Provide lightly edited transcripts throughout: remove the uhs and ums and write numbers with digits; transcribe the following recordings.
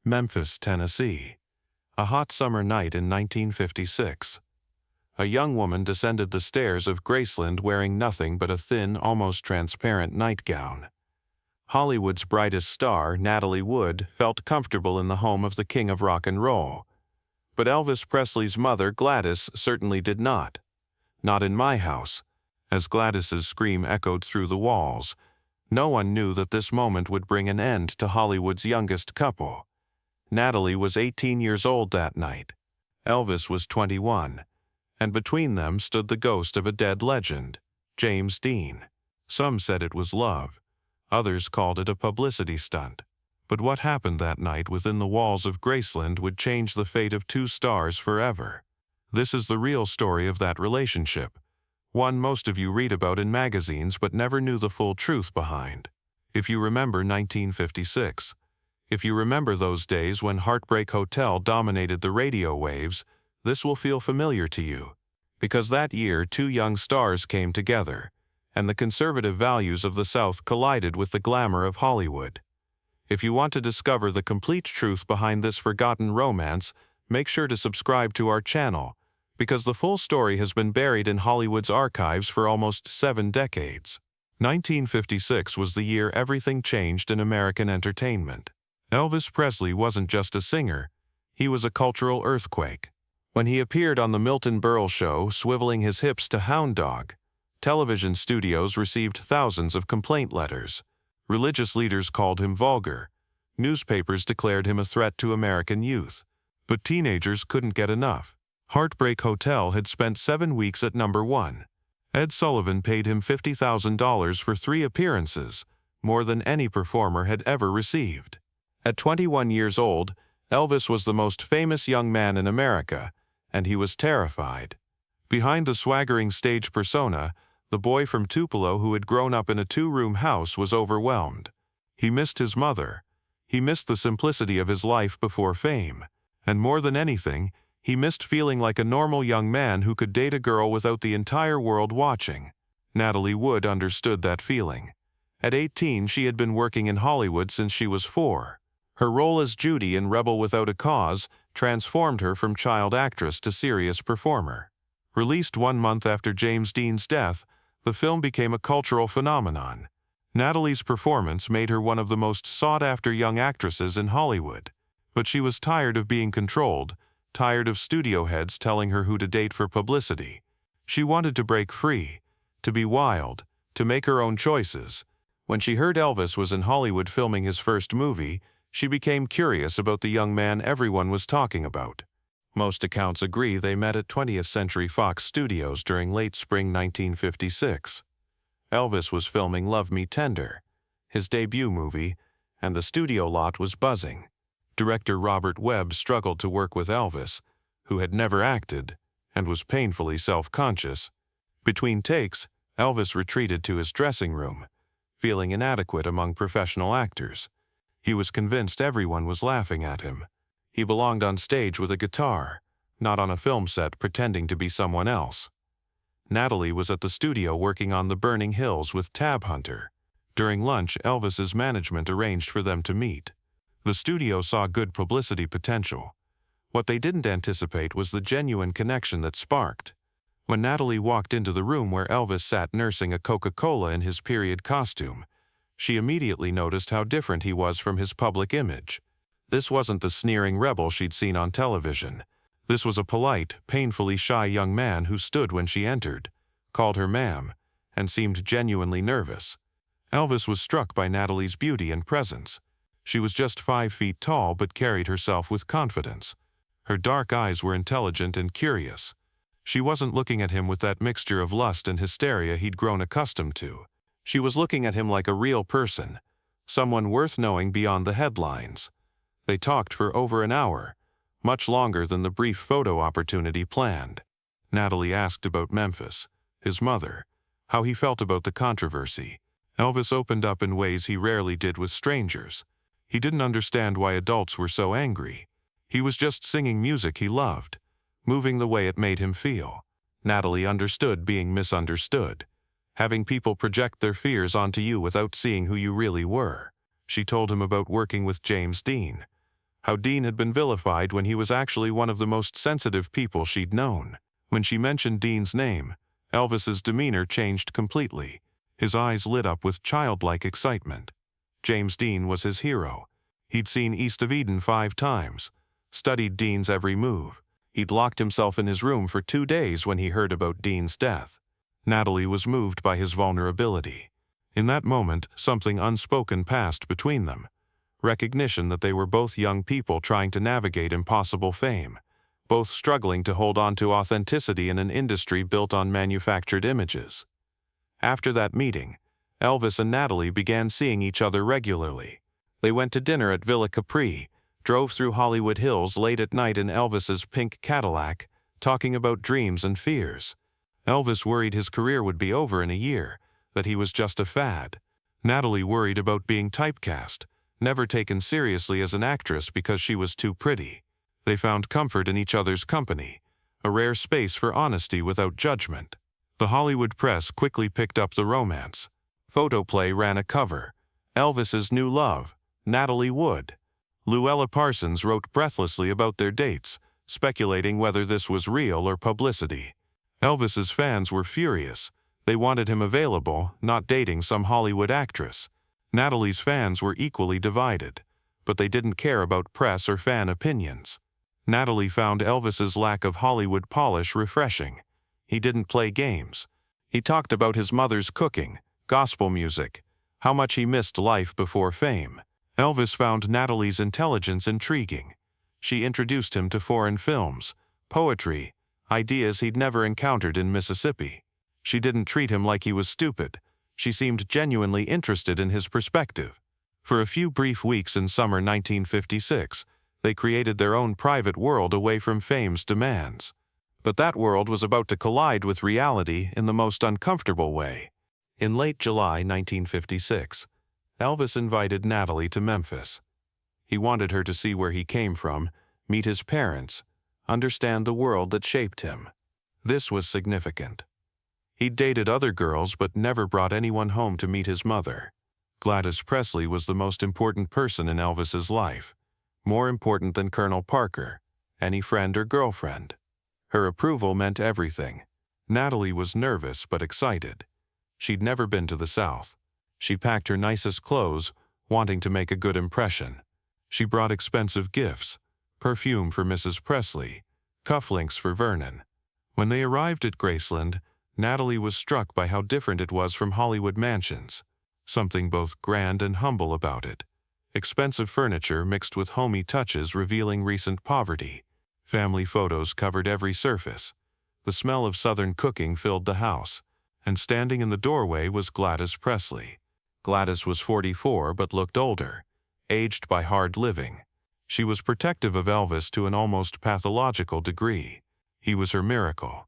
Memphis, Tennessee. A hot summer night in 1956. A young woman descended the stairs of Graceland wearing nothing but a thin, almost transparent nightgown. Hollywood's brightest star, Natalie Wood, felt comfortable in the home of the king of rock and roll. But Elvis Presley's mother, Gladys, certainly did not. Not in my house. As Gladys's scream echoed through the walls, no one knew that this moment would bring an end to Hollywood's youngest couple. Natalie was 18 years old that night. Elvis was 21. And between them stood the ghost of a dead legend, James Dean. Some said it was love. Others called it a publicity stunt. But what happened that night within the walls of Graceland would change the fate of two stars forever. This is the real story of that relationship. One most of you read about in magazines but never knew the full truth behind. If you remember 1956. If you remember those days when Heartbreak Hotel dominated the radio waves, this will feel familiar to you. Because that year two young stars came together, and the conservative values of the South collided with the glamour of Hollywood. If you want to discover the complete truth behind this forgotten romance, make sure to subscribe to our channel, because the full story has been buried in Hollywood's archives for almost 7 decades. 1956 was the year everything changed in American entertainment. Elvis Presley wasn't just a singer, he was a cultural earthquake. When he appeared on the Milton Berle show, swiveling his hips to Hound Dog, television studios received thousands of complaint letters. Religious leaders called him vulgar. Newspapers declared him a threat to American youth. But teenagers couldn't get enough. Heartbreak Hotel had spent 7 weeks at #1. Ed Sullivan paid him $50,000 for 3 appearances, more than any performer had ever received. At 21 years old, Elvis was the most famous young man in America, and he was terrified. Behind the swaggering stage persona, the boy from Tupelo who had grown up in a 2-room house was overwhelmed. He missed his mother. He missed the simplicity of his life before fame. And more than anything, he missed feeling like a normal young man who could date a girl without the entire world watching. Natalie Wood understood that feeling. At 18, she had been working in Hollywood since she was 4. Her role as Judy in Rebel Without a Cause transformed her from child actress to serious performer. Released 1 month after James Dean's death, the film became a cultural phenomenon. Natalie's performance made her one of the most sought-after young actresses in Hollywood. But she was tired of being controlled, tired of studio heads telling her who to date for publicity. She wanted to break free, to be wild, to make her own choices. When she heard Elvis was in Hollywood filming his first movie, she became curious about the young man everyone was talking about. Most accounts agree they met at 20th Century Fox Studios during late spring 1956. Elvis was filming Love Me Tender, his debut movie, and the studio lot was buzzing. Director Robert Webb struggled to work with Elvis, who had never acted, and was painfully self-conscious. Between takes, Elvis retreated to his dressing room, feeling inadequate among professional actors. He was convinced everyone was laughing at him. He belonged on stage with a guitar, not on a film set pretending to be someone else. Natalie was at the studio working on The Burning Hills with Tab Hunter. During lunch, Elvis's management arranged for them to meet. The studio saw good publicity potential. What they didn't anticipate was the genuine connection that sparked. When Natalie walked into the room where Elvis sat nursing a Coca-Cola in his period costume, she immediately noticed how different he was from his public image. This wasn't the sneering rebel she'd seen on television. This was a polite, painfully shy young man who stood when she entered, called her ma'am, and seemed genuinely nervous. Elvis was struck by Natalie's beauty and presence. She was just 5 feet tall but carried herself with confidence. Her dark eyes were intelligent and curious. She wasn't looking at him with that mixture of lust and hysteria he'd grown accustomed to. She was looking at him like a real person, someone worth knowing beyond the headlines. They talked for over an hour, much longer than the brief photo opportunity planned. Natalie asked about Memphis, his mother, how he felt about the controversy. Elvis opened up in ways he rarely did with strangers. He didn't understand why adults were so angry. He was just singing music he loved, moving the way it made him feel. Natalie understood being misunderstood, having people project their fears onto you without seeing who you really were. She told him about working with James Dean, How Dean had been vilified when he was actually one of the most sensitive people she'd known. When she mentioned Dean's name, Elvis's demeanor changed completely. His eyes lit up with childlike excitement. James Dean was his hero. He'd seen East of Eden 5 times, studied Dean's every move. He'd locked himself in his room for 2 days when he heard about Dean's death. Natalie was moved by his vulnerability. In that moment, something unspoken passed between them. Recognition that they were both young people trying to navigate impossible fame, both struggling to hold on to authenticity in an industry built on manufactured images. After that meeting, Elvis and Natalie began seeing each other regularly. They went to dinner at Villa Capri, drove through Hollywood Hills late at night in Elvis's pink Cadillac, talking about dreams and fears. Elvis worried his career would be over in a year, that he was just a fad. Natalie worried about being typecast, never taken seriously as an actress because she was too pretty. They found comfort in each other's company, a rare space for honesty without judgment. The Hollywood press quickly picked up the romance. Photoplay ran a cover. Elvis's new love, Natalie Wood. Luella Parsons wrote breathlessly about their dates, speculating whether this was real or publicity. Elvis's fans were furious. They wanted him available, not dating some Hollywood actress. Natalie's fans were equally divided, but they didn't care about press or fan opinions. Natalie found Elvis's lack of Hollywood polish refreshing. He didn't play games. He talked about his mother's cooking, gospel music, how much he missed life before fame. Elvis found Natalie's intelligence intriguing. She introduced him to foreign films, poetry, ideas he'd never encountered in Mississippi. She didn't treat him like he was stupid. She seemed genuinely interested in his perspective. For a few brief weeks in summer 1956, they created their own private world away from fame's demands. But that world was about to collide with reality in the most uncomfortable way. In late July 1956, Elvis invited Natalie to Memphis. He wanted her to see where he came from, meet his parents, understand the world that shaped him. This was significant. He'd dated other girls but never brought anyone home to meet his mother. Gladys Presley was the most important person in Elvis's life, more important than Colonel Parker, any friend or girlfriend. Her approval meant everything. Natalie was nervous but excited. She'd never been to the South. She packed her nicest clothes, wanting to make a good impression. She brought expensive gifts, perfume for Mrs. Presley, cufflinks for Vernon. When they arrived at Graceland, Natalie was struck by how different it was from Hollywood mansions. Something both grand and humble about it. Expensive furniture mixed with homey touches revealing recent poverty. Family photos covered every surface. The smell of Southern cooking filled the house. And standing in the doorway was Gladys Presley. Gladys was 44 but looked older, aged by hard living. She was protective of Elvis to an almost pathological degree. He was her miracle.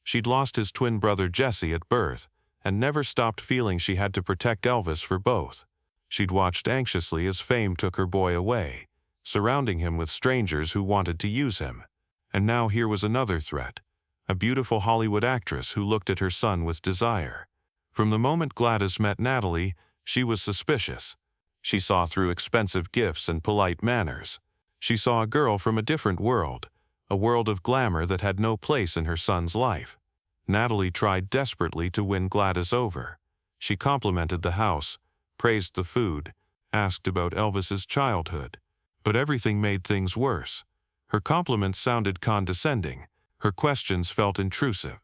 She'd lost his twin brother Jesse at birth, and never stopped feeling she had to protect Elvis for both. She'd watched anxiously as fame took her boy away, surrounding him with strangers who wanted to use him. And now here was another threat, a beautiful Hollywood actress who looked at her son with desire. From the moment Gladys met Natalie, she was suspicious. She saw through expensive gifts and polite manners. She saw a girl from a different world, a world of glamour that had no place in her son's life. Natalie tried desperately to win Gladys over. She complimented the house, praised the food, asked about Elvis's childhood. But everything made things worse. Her compliments sounded condescending. Her questions felt intrusive.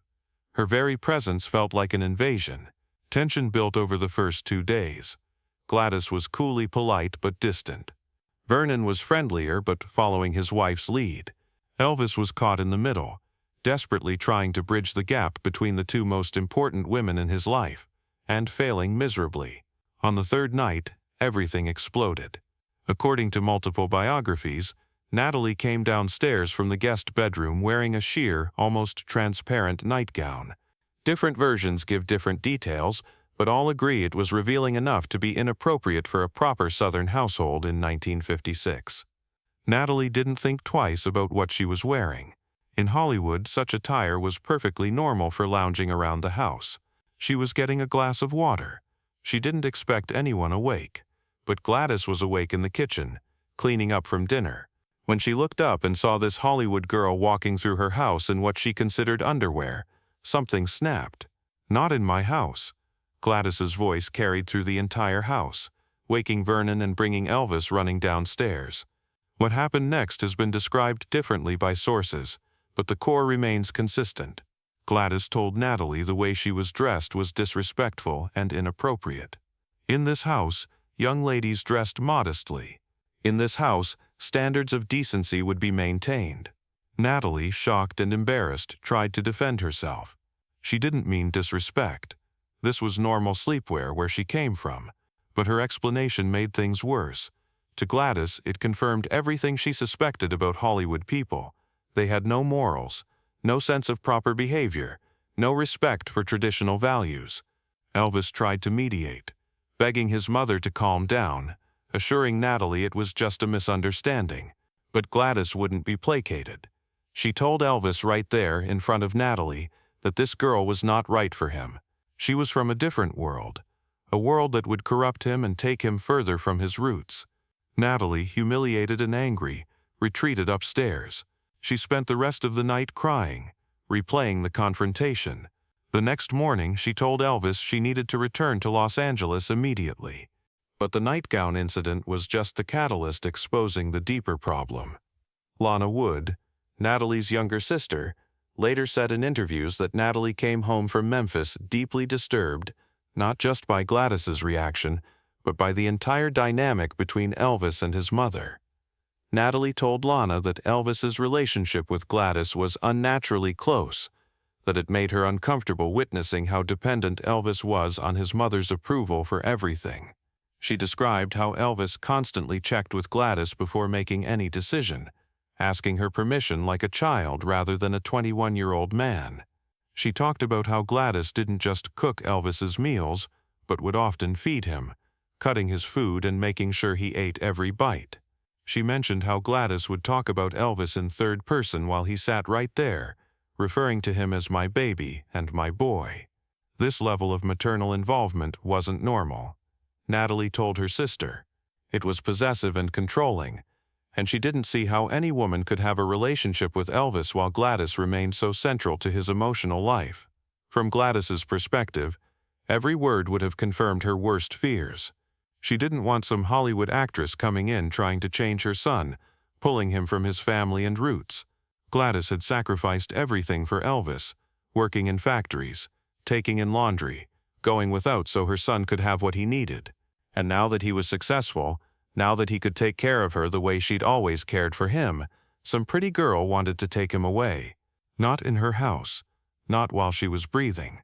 Her very presence felt like an invasion. Tension built over the first 2 days. Gladys was coolly polite but distant. Vernon was friendlier but following his wife's lead. Elvis was caught in the middle, desperately trying to bridge the gap between the two most important women in his life, and failing miserably. On the third night, everything exploded. According to multiple biographies, Natalie came downstairs from the guest bedroom wearing a sheer, almost transparent nightgown. Different versions give different details, but all agree it was revealing enough to be inappropriate for a proper Southern household in 1956. Natalie didn't think twice about what she was wearing. In Hollywood, such attire was perfectly normal for lounging around the house. She was getting a glass of water. She didn't expect anyone awake. But Gladys was awake in the kitchen, cleaning up from dinner. When she looked up and saw this Hollywood girl walking through her house in what she considered underwear, something snapped. "Not in my house." Gladys's voice carried through the entire house, waking Vernon and bringing Elvis running downstairs. What happened next has been described differently by sources, but the core remains consistent. Gladys told Natalie the way she was dressed was disrespectful and inappropriate. In this house, young ladies dressed modestly. In this house, standards of decency would be maintained. Natalie, shocked and embarrassed, tried to defend herself. She didn't mean disrespect. This was normal sleepwear where she came from. But her explanation made things worse. To Gladys, it confirmed everything she suspected about Hollywood people. They had no morals, no sense of proper behavior, no respect for traditional values. Elvis tried to mediate, begging his mother to calm down, assuring Natalie it was just a misunderstanding. But Gladys wouldn't be placated. She told Elvis right there in front of Natalie that this girl was not right for him. She was from a different world, a world that would corrupt him and take him further from his roots. Natalie, humiliated and angry, retreated upstairs. She spent the rest of the night crying, replaying the confrontation. The next morning, she told Elvis she needed to return to Los Angeles immediately. But the nightgown incident was just the catalyst exposing the deeper problem. Lana Wood, Natalie's younger sister, later said in interviews that Natalie came home from Memphis deeply disturbed, not just by Gladys's reaction, but by the entire dynamic between Elvis and his mother. Natalie told Lana that Elvis's relationship with Gladys was unnaturally close, that it made her uncomfortable witnessing how dependent Elvis was on his mother's approval for everything. She described how Elvis constantly checked with Gladys before making any decision, asking her permission like a child rather than a 21-year-old man. She talked about how Gladys didn't just cook Elvis's meals, but would often feed him, cutting his food and making sure he ate every bite. She mentioned how Gladys would talk about Elvis in third person while he sat right there, referring to him as my baby and my boy. This level of maternal involvement wasn't normal. Natalie told her sister. It was possessive and controlling, and she didn't see how any woman could have a relationship with Elvis while Gladys remained so central to his emotional life. From Gladys's perspective, every word would have confirmed her worst fears. She didn't want some Hollywood actress coming in trying to change her son, pulling him from his family and roots. Gladys had sacrificed everything for Elvis, working in factories, taking in laundry, going without so her son could have what he needed. And now that he was successful, now that he could take care of her the way she'd always cared for him, some pretty girl wanted to take him away. Not in her house, not while she was breathing.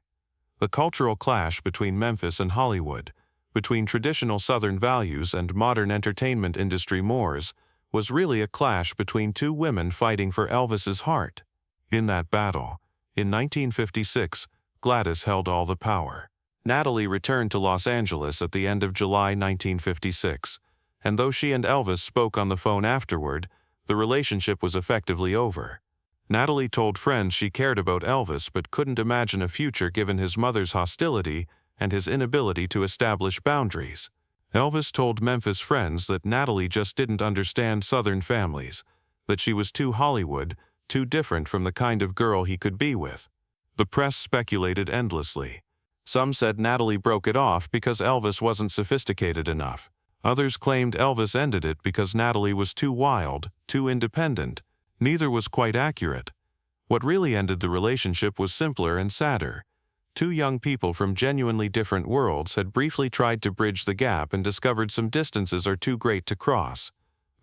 The cultural clash between Memphis and Hollywood, between traditional Southern values and modern entertainment industry mores, was really a clash between two women fighting for Elvis's heart. In that battle, in 1956, Gladys held all the power. Natalie returned to Los Angeles at the end of July 1956, and though she and Elvis spoke on the phone afterward, the relationship was effectively over. Natalie told friends she cared about Elvis but couldn't imagine a future given his mother's hostility and his inability to establish boundaries. Elvis told Memphis friends that Natalie just didn't understand Southern families, that she was too Hollywood, too different from the kind of girl he could be with. The press speculated endlessly. Some said Natalie broke it off because Elvis wasn't sophisticated enough. Others claimed Elvis ended it because Natalie was too wild, too independent. Neither was quite accurate. What really ended the relationship was simpler and sadder. Two young people from genuinely different worlds had briefly tried to bridge the gap and discovered some distances are too great to cross.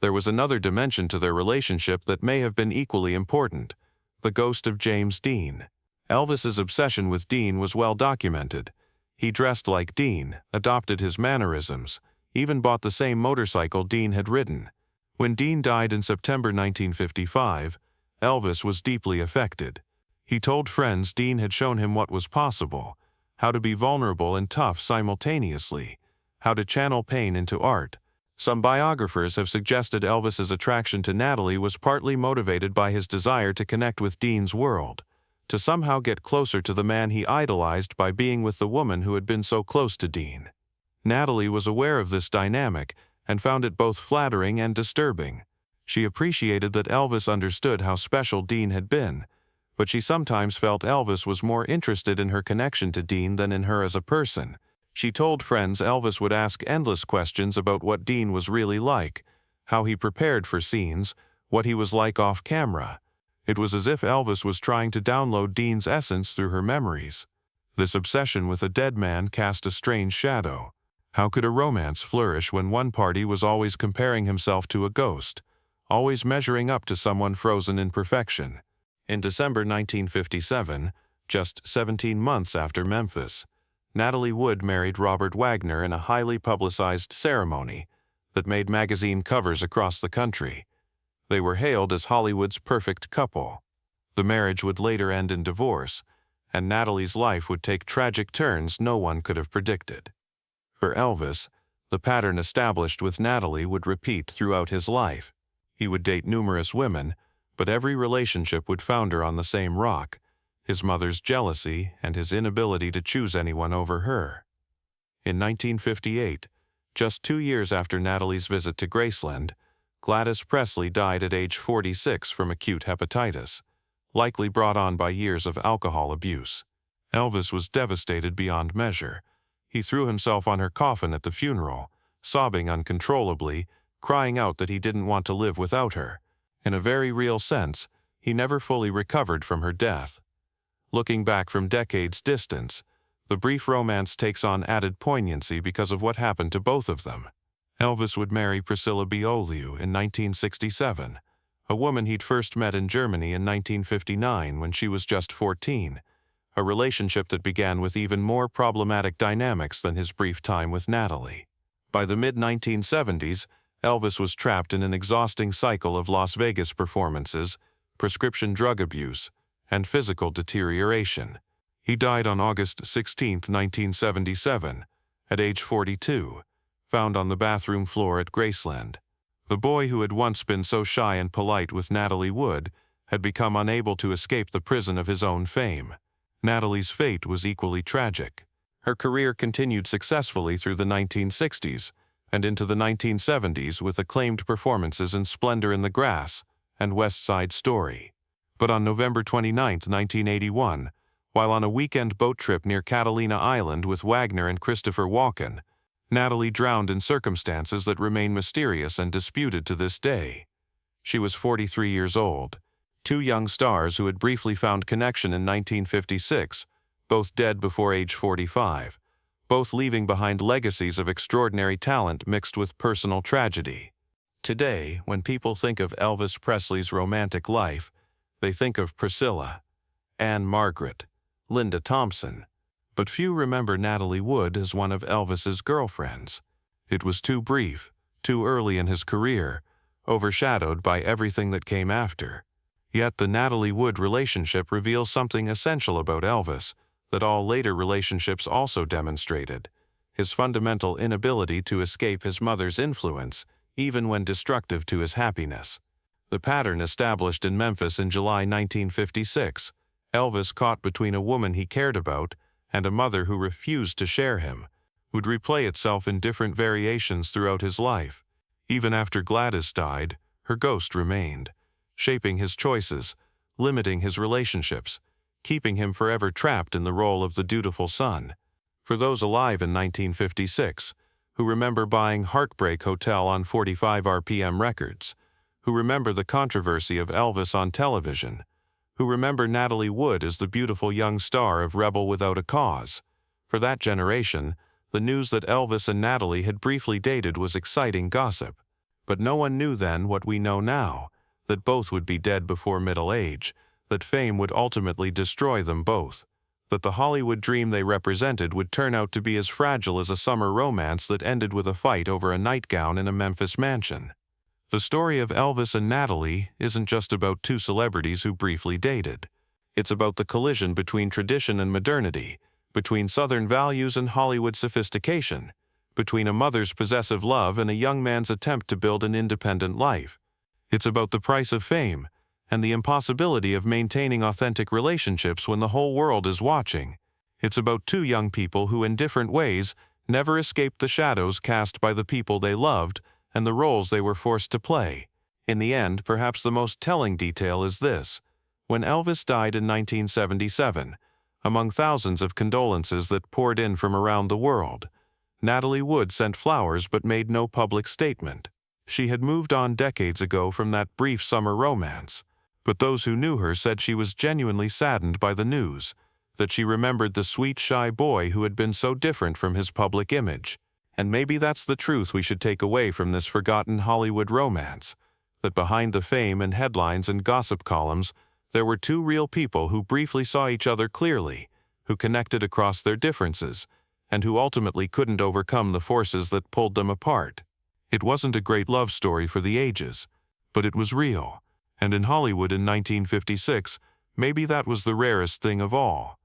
There was another dimension to their relationship that may have been equally important: the ghost of James Dean. Elvis's obsession with Dean was well documented. He dressed like Dean, adopted his mannerisms, even bought the same motorcycle Dean had ridden. When Dean died in September 1955, Elvis was deeply affected. He told friends Dean had shown him what was possible, how to be vulnerable and tough simultaneously, how to channel pain into art. Some biographers have suggested Elvis's attraction to Natalie was partly motivated by his desire to connect with Dean's world, to somehow get closer to the man he idolized by being with the woman who had been so close to Dean. Natalie was aware of this dynamic and found it both flattering and disturbing. She appreciated that Elvis understood how special Dean had been, but she sometimes felt Elvis was more interested in her connection to Dean than in her as a person. She told friends Elvis would ask endless questions about what Dean was really like, how he prepared for scenes, what he was like off camera. It was as if Elvis was trying to download Dean's essence through her memories. This obsession with a dead man cast a strange shadow. How could a romance flourish when one party was always comparing himself to a ghost, always measuring up to someone frozen in perfection? In December 1957, just 17 months after Memphis, Natalie Wood married Robert Wagner in a highly publicized ceremony that made magazine covers across the country. They were hailed as Hollywood's perfect couple. The marriage would later end in divorce, and Natalie's life would take tragic turns no one could have predicted. For Elvis, the pattern established with Natalie would repeat throughout his life. He would date numerous women, but every relationship would founder on the same rock: his mother's jealousy and his inability to choose anyone over her. In 1958, just 2 years after Natalie's visit to Graceland, Gladys Presley died at age 46 from acute hepatitis, likely brought on by years of alcohol abuse. Elvis was devastated beyond measure. He threw himself on her coffin at the funeral, sobbing uncontrollably, crying out that he didn't want to live without her. In a very real sense, he never fully recovered from her death. Looking back from decades' distance, the brief romance takes on added poignancy because of what happened to both of them. Elvis would marry Priscilla Beaulieu in 1967, a woman he'd first met in Germany in 1959 when she was just 14, a relationship that began with even more problematic dynamics than his brief time with Natalie. By the mid-1970s, Elvis was trapped in an exhausting cycle of Las Vegas performances, prescription drug abuse, and physical deterioration. He died on August 16, 1977, at age 42, found on the bathroom floor at Graceland. The boy who had once been so shy and polite with Natalie Wood had become unable to escape the prison of his own fame. Natalie's fate was equally tragic. Her career continued successfully through the 1960s, and into the 1970s with acclaimed performances in Splendor in the Grass and West Side Story. But on November 29, 1981, while on a weekend boat trip near Catalina Island with Wagner and Christopher Walken, Natalie drowned in circumstances that remain mysterious and disputed to this day. She was 43 years old. Two young stars who had briefly found connection in 1956, both dead before age 45. Both leaving behind legacies of extraordinary talent mixed with personal tragedy. Today, when people think of Elvis Presley's romantic life, they think of Priscilla, Anne Margaret, Linda Thompson, but few remember Natalie Wood as one of Elvis's girlfriends. It was too brief, too early in his career, overshadowed by everything that came after. Yet the Natalie Wood relationship reveals something essential about Elvis that all later relationships also demonstrated: his fundamental inability to escape his mother's influence, even when destructive to his happiness. The pattern established in Memphis in July 1956, Elvis caught between a woman he cared about and a mother who refused to share him, would replay itself in different variations throughout his life. Even after Gladys died, her ghost remained, shaping his choices, limiting his relationships, keeping him forever trapped in the role of the dutiful son. For those alive in 1956, who remember buying Heartbreak Hotel on 45 RPM records, who remember the controversy of Elvis on television, who remember Natalie Wood as the beautiful young star of Rebel Without a Cause. For that generation, the news that Elvis and Natalie had briefly dated was exciting gossip. But no one knew then what we know now, that both would be dead before middle age, that fame would ultimately destroy them both, that the Hollywood dream they represented would turn out to be as fragile as a summer romance that ended with a fight over a nightgown in a Memphis mansion. The story of Elvis and Natalie isn't just about two celebrities who briefly dated. It's about the collision between tradition and modernity, between Southern values and Hollywood sophistication, between a mother's possessive love and a young man's attempt to build an independent life. It's about the price of fame and the impossibility of maintaining authentic relationships when the whole world is watching. It's about two young people who, in different ways, never escaped the shadows cast by the people they loved and the roles they were forced to play. In the end, perhaps the most telling detail is this. When Elvis died in 1977, among thousands of condolences that poured in from around the world, Natalie Wood sent flowers but made no public statement. She had moved on decades ago from that brief summer romance, but those who knew her said she was genuinely saddened by the news, that she remembered the sweet, shy boy who had been so different from his public image. And maybe that's the truth we should take away from this forgotten Hollywood romance, that behind the fame and headlines and gossip columns, there were two real people who briefly saw each other clearly, who connected across their differences, and who ultimately couldn't overcome the forces that pulled them apart. It wasn't a great love story for the ages, but it was real, and in Hollywood in 1956, maybe that was the rarest thing of all.